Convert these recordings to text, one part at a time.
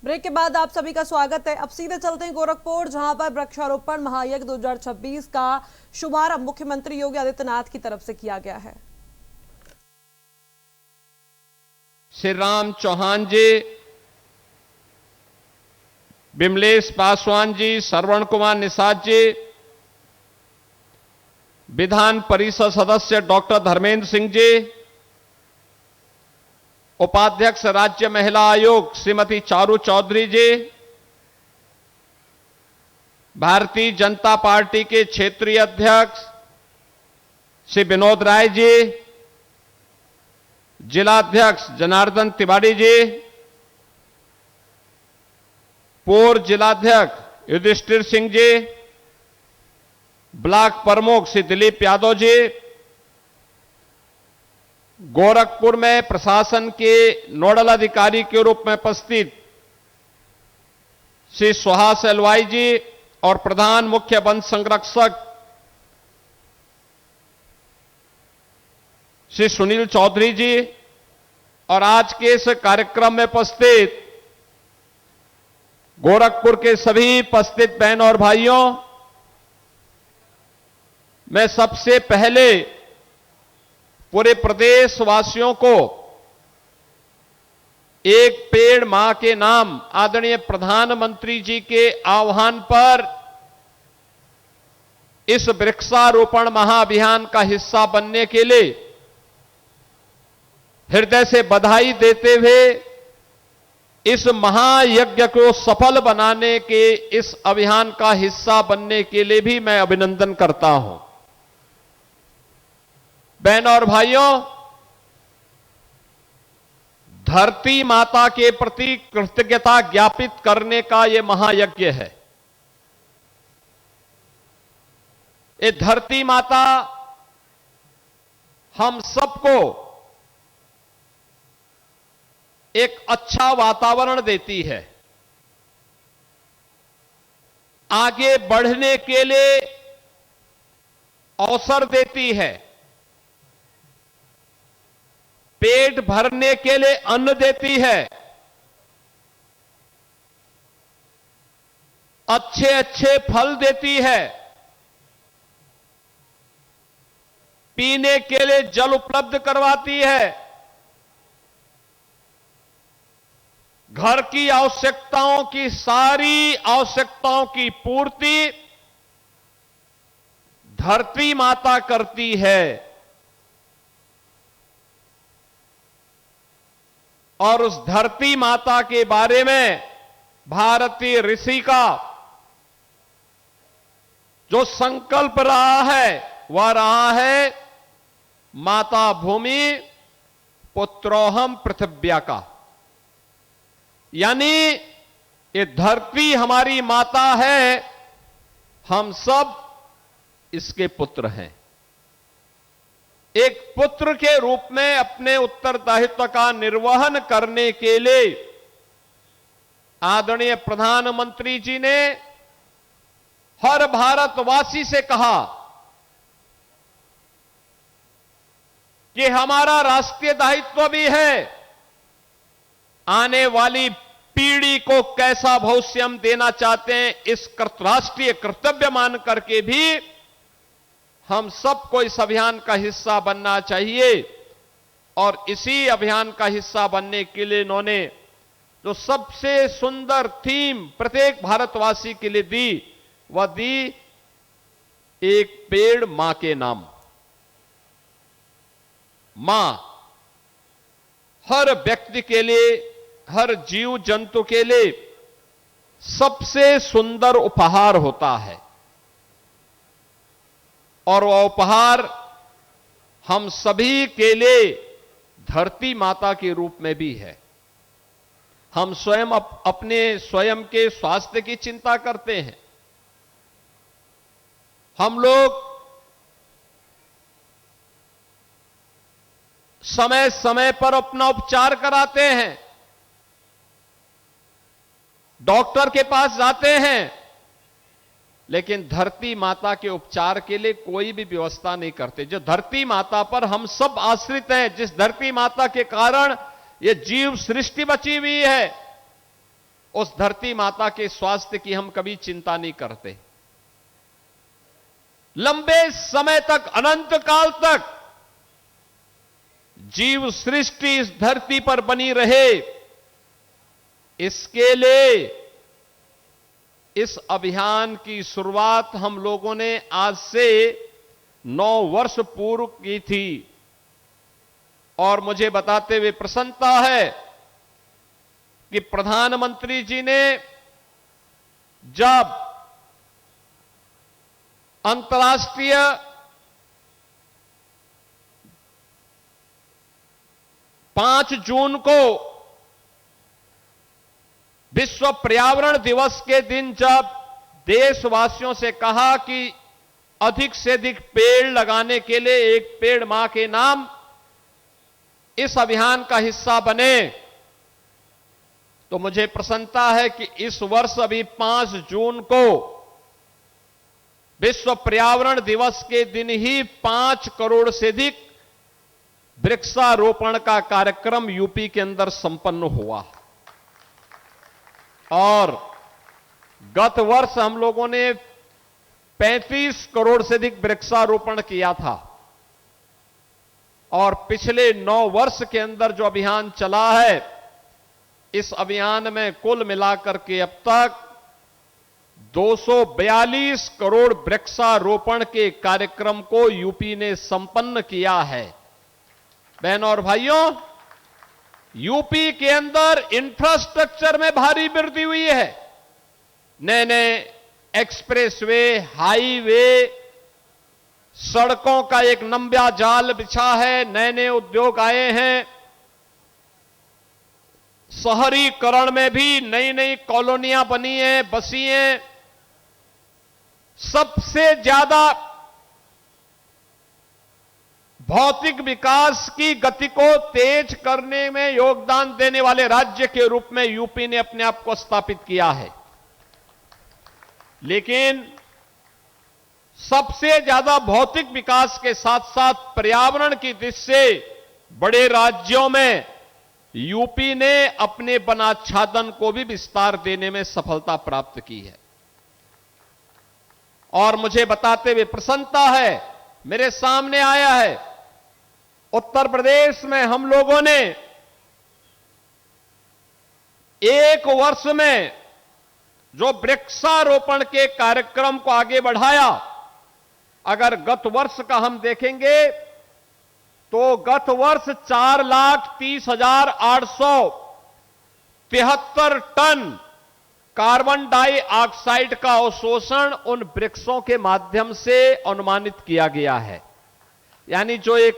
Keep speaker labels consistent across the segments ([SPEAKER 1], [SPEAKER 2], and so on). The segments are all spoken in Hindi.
[SPEAKER 1] ब्रेक के बाद आप सभी का स्वागत है। अब सीधे चलते हैं गोरखपुर, जहां पर वृक्षारोपण महायज्ञ 2026 का शुभारंभ मुख्यमंत्री योगी आदित्यनाथ की तरफ से किया गया है।
[SPEAKER 2] श्री राम चौहान जी, विमलेश पासवान जी, श्रवण कुमार निषाद जी, विधान परिषद सदस्य डॉक्टर धर्मेंद्र सिंह जी, उपाध्यक्ष राज्य महिला आयोग श्रीमती चारू चौधरी जी, भारतीय जनता पार्टी के क्षेत्रीय अध्यक्ष श्री विनोद राय जी, जिलाध्यक्ष जनार्दन तिवारी जी, पूर्व जिलाध्यक्ष युधिष्ठिर सिंह जी, ब्लॉक प्रमुख श्री दिलीप यादव जी, गोरखपुर में प्रशासन के नोडल अधिकारी के रूप में उपस्थित श्री सुहास एलवाई जी और प्रधान मुख्य वन संरक्षक श्री सुनील चौधरी जी, और आज के इस कार्यक्रम में उपस्थित गोरखपुर के सभी उपस्थित बहन और भाइयों, मैं सबसे पहले पूरे प्रदेशवासियों को एक पेड़ मां के नाम आदरणीय प्रधानमंत्री जी के आह्वान पर इस वृक्षारोपण महाअभियान का हिस्सा बनने के लिए हृदय से बधाई देते हुए इस महायज्ञ को सफल बनाने के इस अभियान का हिस्सा बनने के लिए भी मैं अभिनंदन करता हूं। बहनों और भाइयों, धरती माता के प्रति कृतज्ञता ज्ञापित करने का यह महायज्ञ है। ये धरती माता हम सबको एक अच्छा वातावरण देती है, आगे बढ़ने के लिए अवसर देती है, पेट भरने के लिए अन्न देती है, अच्छे अच्छे फल देती है, पीने के लिए जल उपलब्ध करवाती है, घर की आवश्यकताओं की सारी आवश्यकताओं की पूर्ति धरती माता करती है। और उस धरती माता के बारे में भारतीय ऋषि का जो संकल्प रहा है वह रहा है माता भूमि पुत्रोहम पृथिव्या का, यानी ये धरती हमारी माता है, हम सब इसके पुत्र हैं। एक पुत्र के रूप में अपने उत्तरदायित्व का निर्वहन करने के लिए आदरणीय प्रधानमंत्री जी ने हर भारतवासी से कहा कि हमारा राष्ट्रीय दायित्व भी है आने वाली पीढ़ी को कैसा भविष्य हम देना चाहते हैं, इस राष्ट्रीय कर्तव्य मान करके भी हम सबको इस अभियान का हिस्सा बनना चाहिए। और इसी अभियान का हिस्सा बनने के लिए इन्होंने जो सबसे सुंदर थीम प्रत्येक भारतवासी के लिए दी, वह दी एक पेड़ मां के नाम। मां हर व्यक्ति के लिए, हर जीव जंतु के लिए सबसे सुंदर उपहार होता है, और वह उपहार हम सभी के लिए धरती माता के रूप में भी है। हम स्वयं अपने स्वयं के स्वास्थ्य की चिंता करते हैं, हम लोग समय समय पर अपना उपचार कराते हैं, डॉक्टर के पास जाते हैं, लेकिन धरती माता के उपचार के लिए कोई भी व्यवस्था नहीं करते। जो धरती माता पर हम सब आश्रित हैं, जिस धरती माता के कारण ये जीव सृष्टि बची हुई है, उस धरती माता के स्वास्थ्य की हम कभी चिंता नहीं करते। लंबे समय तक, अनंत काल तक जीव सृष्टि इस धरती पर बनी रहे, इसके लिए इस अभियान की शुरुआत हम लोगों ने आज से 9 वर्ष पूर्व की थी। और मुझे बताते हुए प्रसन्नता है कि प्रधानमंत्री जी ने जब अंतर्राष्ट्रीय पांच जून को विश्व पर्यावरण दिवस के दिन जब देशवासियों से कहा कि अधिक से अधिक पेड़ लगाने के लिए एक पेड़ मां के नाम इस अभियान का हिस्सा बने, तो मुझे प्रसन्नता है कि इस वर्ष अभी 5 जून को विश्व पर्यावरण दिवस के दिन ही 5 करोड़ से अधिक वृक्षारोपण का कार्यक्रम यूपी के अंदर संपन्न हुआ। और गत वर्ष हम लोगों ने 35 करोड़ से अधिक वृक्षारोपण किया था। और पिछले 9 वर्ष के अंदर जो अभियान चला है, इस अभियान में कुल मिलाकर के अब तक 242 करोड़ वृक्षारोपण के कार्यक्रम को यूपी ने संपन्न किया है। बहनों और भाइयों, यूपी के अंदर इंफ्रास्ट्रक्चर में भारी वृद्धि हुई है। नए नए एक्सप्रेसवे, हाईवे, सड़कों का एक लंबा जाल बिछा है, नए नए उद्योग आए हैं। शहरीकरण में भी नई नई कॉलोनियां बनी हैं, बसी हैं। सबसे ज्यादा भौतिक विकास की गति को तेज करने में योगदान देने वाले राज्य के रूप में यूपी ने अपने आप को स्थापित किया है। लेकिन सबसे ज्यादा भौतिक विकास के साथ साथ पर्यावरण की दृष्टि से बड़े राज्यों में यूपी ने अपने वनाच्छादन को भी विस्तार देने में सफलता प्राप्त की है। और मुझे बताते हुए प्रसन्नता है, मेरे सामने आया है, उत्तर प्रदेश में हम लोगों ने 1 वर्ष में जो वृक्षारोपण के कार्यक्रम को आगे बढ़ाया, अगर गत वर्ष का हम देखेंगे तो गत वर्ष 4,30,873 टन कार्बन डाइऑक्साइड का अवशोषण उन वृक्षों के माध्यम से अनुमानित किया गया है। यानी जो एक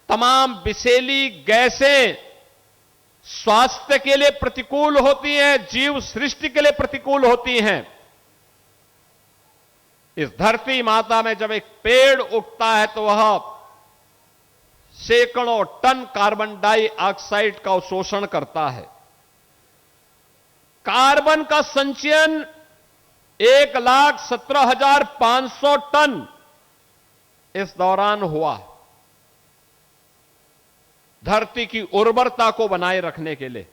[SPEAKER 2] तमाम विषैली गैसें स्वास्थ्य के लिए प्रतिकूल होती हैं, जीव सृष्टि के लिए प्रतिकूल होती हैं, इस धरती माता में जब एक पेड़ उगता है तो वह सैकड़ों टन कार्बन डाइऑक्साइड का अवशोषण करता है। कार्बन का संचयन 1,17,500 टन इस दौरान हुआ, धरती की उर्वरता को बनाए रखने के लिए।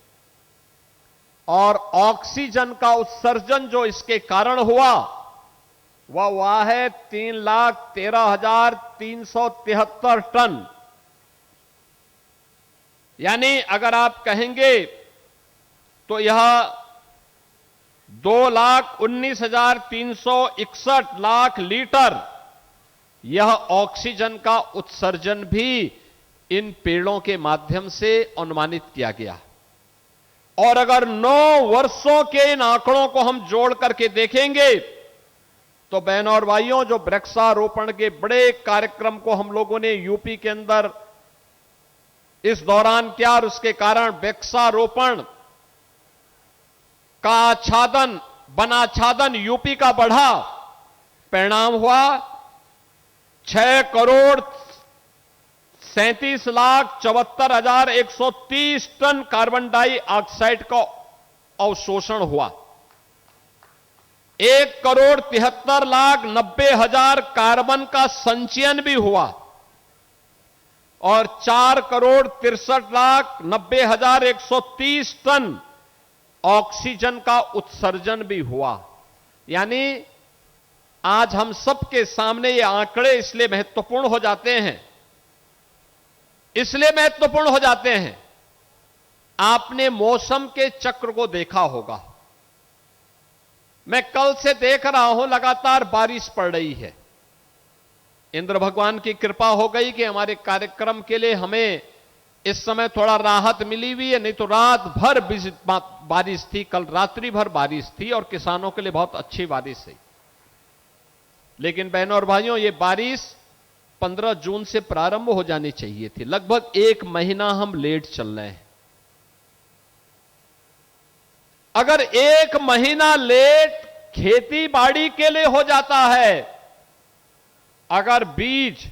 [SPEAKER 2] और ऑक्सीजन का उत्सर्जन जो इसके कारण हुआ वह है 3,13,373 टन। यानी अगर आप कहेंगे तो यह 2,19,361 लाख लीटर यह ऑक्सीजन का उत्सर्जन भी इन पेड़ों के माध्यम से अनुमानित किया गया। और अगर 9 वर्षों के इन आंकड़ों को हम जोड़ करके देखेंगे तो बहनों और भाइयों, जो वृक्षारोपण के बड़े कार्यक्रम को हम लोगों ने यूपी के अंदर इस दौरान किया और उसके कारण वृक्षारोपण का आच्छादन, वनाच्छादन यूपी का बढ़ा, परिणाम हुआ 6,37,74,130 टन कार्बन डाइऑक्साइड का अवशोषण हुआ। 1,73,90,000 कार्बन का संचयन भी हुआ और 4,63,90,130 टन ऑक्सीजन का उत्सर्जन भी हुआ। यानी आज हम सबके सामने ये आंकड़े इसलिए महत्वपूर्ण हो जाते हैं, आपने मौसम के चक्र को देखा होगा। मैं कल से देख रहा हूं लगातार बारिश पड़ रही है। इंद्र भगवान की कृपा हो गई कि हमारे कार्यक्रम के लिए हमें इस समय थोड़ा राहत मिली हुई है, नहीं तो रात भर बारिश थी, कल रात्रि भर बारिश थी और किसानों के लिए बहुत अच्छी बारिश है। लेकिन बहनों और भाइयों, ये बारिश 15 जून से प्रारंभ हो जानी चाहिए थी। लगभग 1 महीना हम लेट चल रहे हैं। अगर 1 महीना लेट खेती बाड़ी के लिए हो जाता है, अगर बीज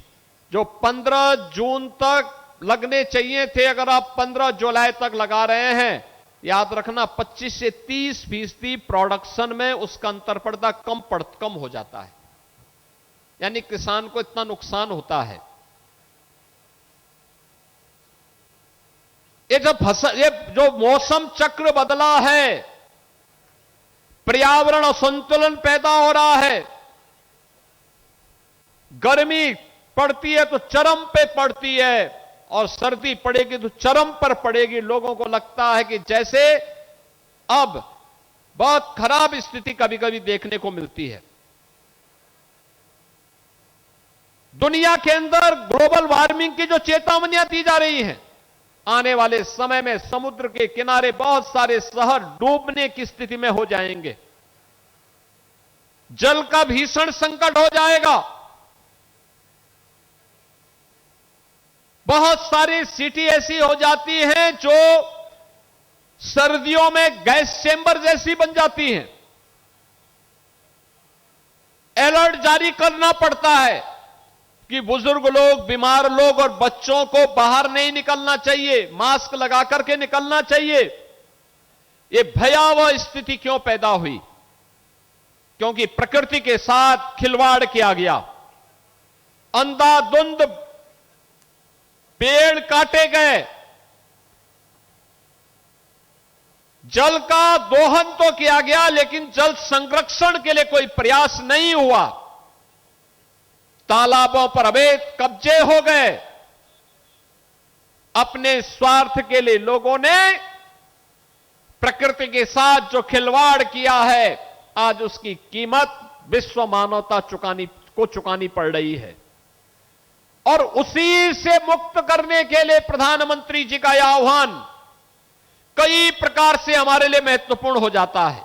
[SPEAKER 2] जो 15 जून तक लगने चाहिए थे, अगर आप 15 जुलाई तक लगा रहे हैं, याद रखना 25 से 30% प्रोडक्शन में उसका अंतर पड़ता कम हो जाता है। यानी किसान को इतना नुकसान होता है। ये जो मौसम चक्र बदला है, पर्यावरण असंतुलन पैदा हो रहा है। गर्मी पड़ती है तो चरम पे पड़ती है और सर्दी पड़ेगी तो चरम पर पड़ेगी। लोगों को लगता है कि जैसे अब बहुत खराब स्थिति कभी कभी देखने को मिलती है। दुनिया के अंदर ग्लोबल वार्मिंग की जो चेतावनियां दी जा रही हैं, आने वाले समय में समुद्र के किनारे बहुत सारे शहर डूबने की स्थिति में हो जाएंगे। जल का भीषण संकट हो जाएगा। बहुत सारी सिटी ऐसी हो जाती हैं जो सर्दियों में गैस चेंबर जैसी बन जाती हैं। अलर्ट जारी करना पड़ता है कि बुजुर्ग लोग, बीमार लोग और बच्चों को बाहर नहीं निकलना चाहिए, मास्क लगा करके निकलना चाहिए। ये भयावह स्थिति क्यों पैदा हुई? क्योंकि प्रकृति के साथ खिलवाड़ किया गया। अंधाधुंध पेड़ काटे गए, जल का दोहन तो किया गया, लेकिन जल संरक्षण के लिए कोई प्रयास नहीं हुआ। तालाबों पर अवैध कब्जे हो गए। अपने स्वार्थ के लिए लोगों ने प्रकृति के साथ जो खिलवाड़ किया है, आज उसकी कीमत विश्व मानवता चुकानी पड़ रही है। और उसी से मुक्त करने के लिए प्रधानमंत्री जी का यह आह्वान कई प्रकार से हमारे लिए महत्वपूर्ण हो जाता है।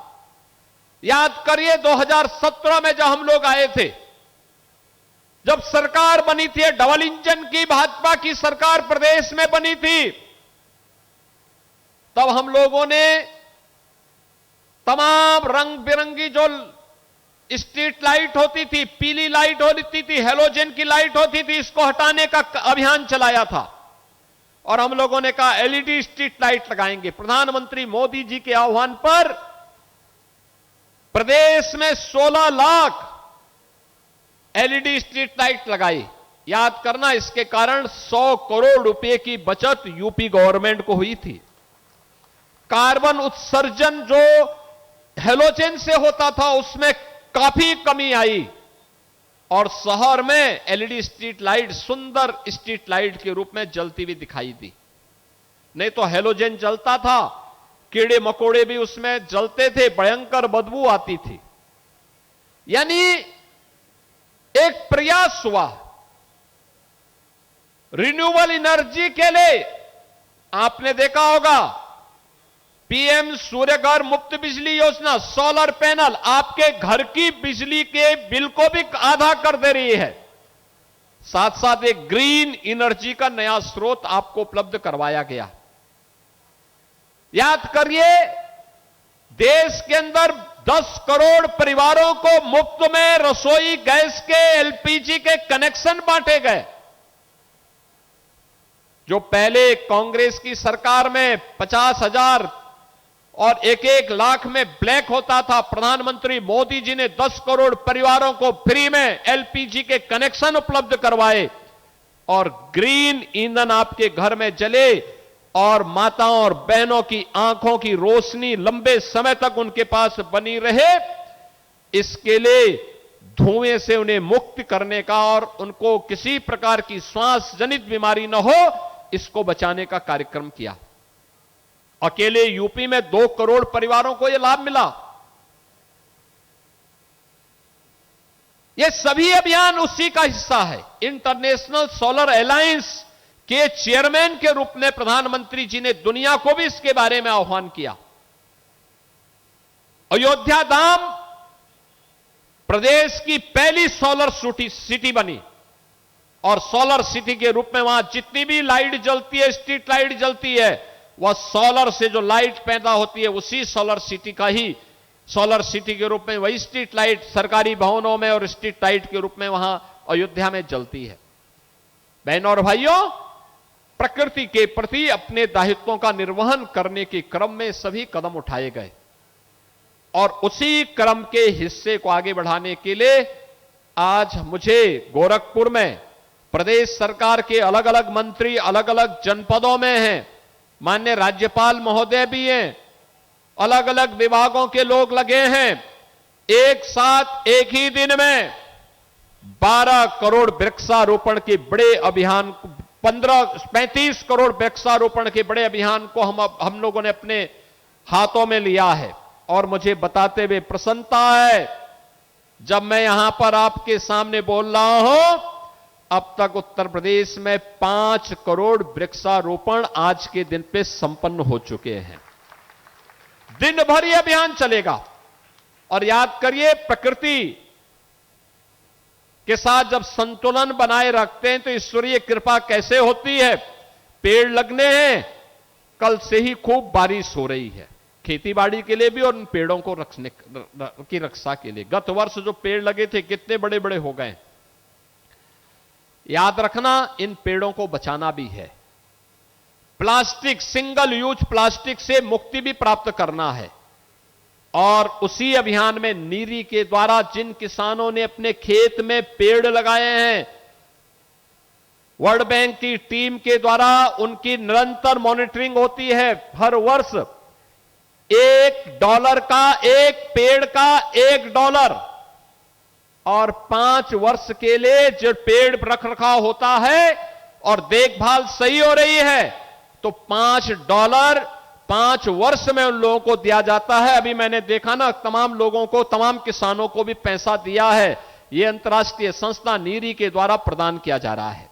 [SPEAKER 2] याद करिए 2017 में जब हम लोग आए थे, जब सरकार बनी थी, डबल इंजन की भाजपा की सरकार प्रदेश में बनी थी, तब हम लोगों ने तमाम रंग बिरंगी जो स्ट्रीट लाइट होती थी, पीली लाइट होती थी, हेलोजन की लाइट होती थी, इसको हटाने का अभियान चलाया था। और हम लोगों ने कहा एलईडी स्ट्रीट लाइट लगाएंगे। प्रधानमंत्री मोदी जी के आह्वान पर प्रदेश में 16 लाख एलईडी स्ट्रीट लाइट लगाई। याद करना, इसके कारण 100 करोड़ रुपए की बचत यूपी गवर्नमेंट को हुई थी। कार्बन उत्सर्जन जो हेलोजन से होता था, उसमें काफी कमी आई और शहर में एलईडी स्ट्रीट लाइट सुंदर स्ट्रीट लाइट के रूप में जलती हुई दिखाई दी। नहीं तो हेलोजन जलता था, कीड़े मकोड़े भी उसमें जलते थे, भयंकर बदबू आती थी। यानी एक प्रयास हुआ रिन्यूएबल एनर्जी के लिए। आपने देखा होगा पीएम सूर्यघर मुफ्त बिजली योजना, सोलर पैनल आपके घर की बिजली के बिल को भी आधा कर दे रही है। साथ साथ एक ग्रीन एनर्जी का नया स्रोत आपको उपलब्ध करवाया गया। याद करिए, देश के अंदर 10 करोड़ परिवारों को मुफ्त में रसोई गैस के, एलपीजी के कनेक्शन बांटे गए। जो पहले कांग्रेस की सरकार में 50,000 और 1-1 लाख में ब्लैक होता था, प्रधानमंत्री मोदी जी ने 10 करोड़ परिवारों को फ्री में एलपीजी के कनेक्शन उपलब्ध करवाए और ग्रीन ईंधन आपके घर में जले। और माताओं और बहनों की आंखों की रोशनी लंबे समय तक उनके पास बनी रहे, इसके लिए धुएं से उन्हें मुक्त करने का और उनको किसी प्रकार की श्वास जनित बीमारी न हो, इसको बचाने का कार्यक्रम किया। अकेले यूपी में 2 करोड़ परिवारों को यह लाभ मिला। यह सभी अभियान उसी का हिस्सा है। इंटरनेशनल सोलर अलायंस के चेयरमैन के रूप में प्रधानमंत्री जी ने दुनिया को भी इसके बारे में आह्वान किया। अयोध्या धाम प्रदेश की पहली सोलर सिटी बनी और सोलर सिटी के रूप में वहां जितनी भी लाइट जलती है, स्ट्रीट लाइट जलती है, वह सोलर से जो लाइट पैदा होती है उसी सोलर सिटी का ही सोलर सिटी के रूप में वही स्ट्रीट लाइट सरकारी भवनों में और स्ट्रीट लाइट के रूप में वहां अयोध्या में जलती है। बहनों और भाइयों, प्रकृति के प्रति अपने दायित्वों का निर्वहन करने के क्रम में सभी कदम उठाए गए और उसी क्रम के हिस्से को आगे बढ़ाने के लिए आज मुझे गोरखपुर में प्रदेश सरकार के अलग अलग मंत्री अलग अलग जनपदों में हैं, माननीय राज्यपाल महोदय भी हैं, अलग अलग विभागों के लोग लगे हैं। एक साथ एक ही दिन में 12 करोड़ वृक्षारोपण के बड़े अभियान, 35 करोड़ वृक्षारोपण के बड़े अभियान को हम लोगों ने अपने हाथों में लिया है। और मुझे बताते हुए प्रसन्नता है, जब मैं यहां पर आपके सामने बोल रहा हूं, अब तक उत्तर प्रदेश में 5 करोड़ वृक्षारोपण आज के दिन पे संपन्न हो चुके हैं। दिन भर यह अभियान चलेगा। और याद करिए, प्रकृति के साथ जब संतुलन बनाए रखते हैं तो ईश्वरीय कृपा कैसे होती है। पेड़ लगने हैं, कल से ही खूब बारिश हो रही है, खेती बाड़ी के लिए भी और उन पेड़ों को रखने की रक्षा के लिए। गत वर्ष जो पेड़ लगे थे कितने बड़े बड़े हो गए। याद रखना, इन पेड़ों को बचाना भी है। प्लास्टिक, सिंगल यूज प्लास्टिक से मुक्ति भी प्राप्त करना है। और उसी अभियान में नीरी के द्वारा जिन किसानों ने अपने खेत में पेड़ लगाए हैं, वर्ल्ड बैंक की टीम के द्वारा उनकी निरंतर मॉनिटरिंग होती है। हर वर्ष $1 का, एक पेड़ का $1 और 5 वर्ष के लिए जो पेड़ रख रखाव होता है और देखभाल सही हो रही है तो $5 5 वर्ष में उन लोगों को दिया जाता है। अभी मैंने देखा ना, तमाम लोगों को, तमाम किसानों को भी पैसा दिया है। यह अंतर्राष्ट्रीय संस्था नीरी के द्वारा प्रदान किया जा रहा है।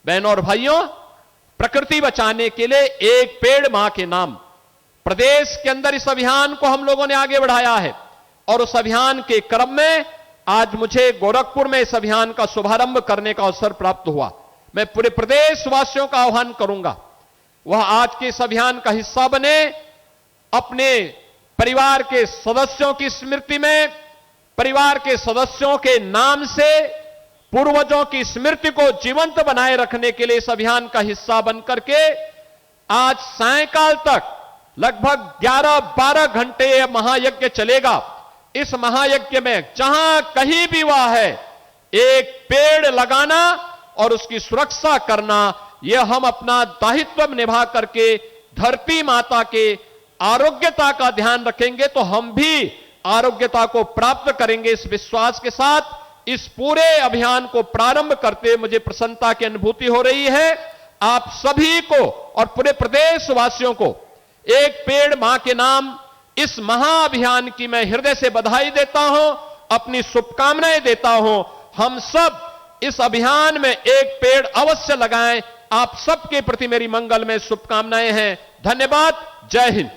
[SPEAKER 2] बहनों और भाइयों, प्रकृति बचाने के लिए एक पेड़ मां के नाम, प्रदेश के अंदर इस अभियान को हम लोगों ने आगे बढ़ाया है। और उस अभियान के क्रम में आज मुझे गोरखपुर में इस अभियान का शुभारंभ करने का अवसर प्राप्त हुआ। मैं पूरे प्रदेश वासियों का आह्वान करूंगा, वह आज के इस अभियान का हिस्सा बने। अपने परिवार के सदस्यों की स्मृति में, परिवार के सदस्यों के नाम से पूर्वजों की स्मृति को जीवंत बनाए रखने के लिए इस अभियान का हिस्सा बनकर के आज सायंकाल तक लगभग 11-12 घंटे यह महायज्ञ चलेगा। इस महायज्ञ में जहां कहीं भी वह है, एक पेड़ लगाना और उसकी सुरक्षा करना, यह हम अपना दायित्व निभा करके धरती माता के आरोग्यता का ध्यान रखेंगे तो हम भी आरोग्यता को प्राप्त करेंगे। इस विश्वास के साथ इस पूरे अभियान को प्रारंभ करते मुझे प्रसन्नता की अनुभूति हो रही है। आप सभी को और पूरे प्रदेश वासियों को एक पेड़ मां के नाम इस महाअभियान की मैं हृदय से बधाई देता हूं, अपनी शुभकामनाएं देता हूं। हम सब इस अभियान में एक पेड़ अवश्य लगाएं। आप सबके प्रति मेरी मंगलमय शुभकामनाएं हैं। धन्यवाद। जय हिंद।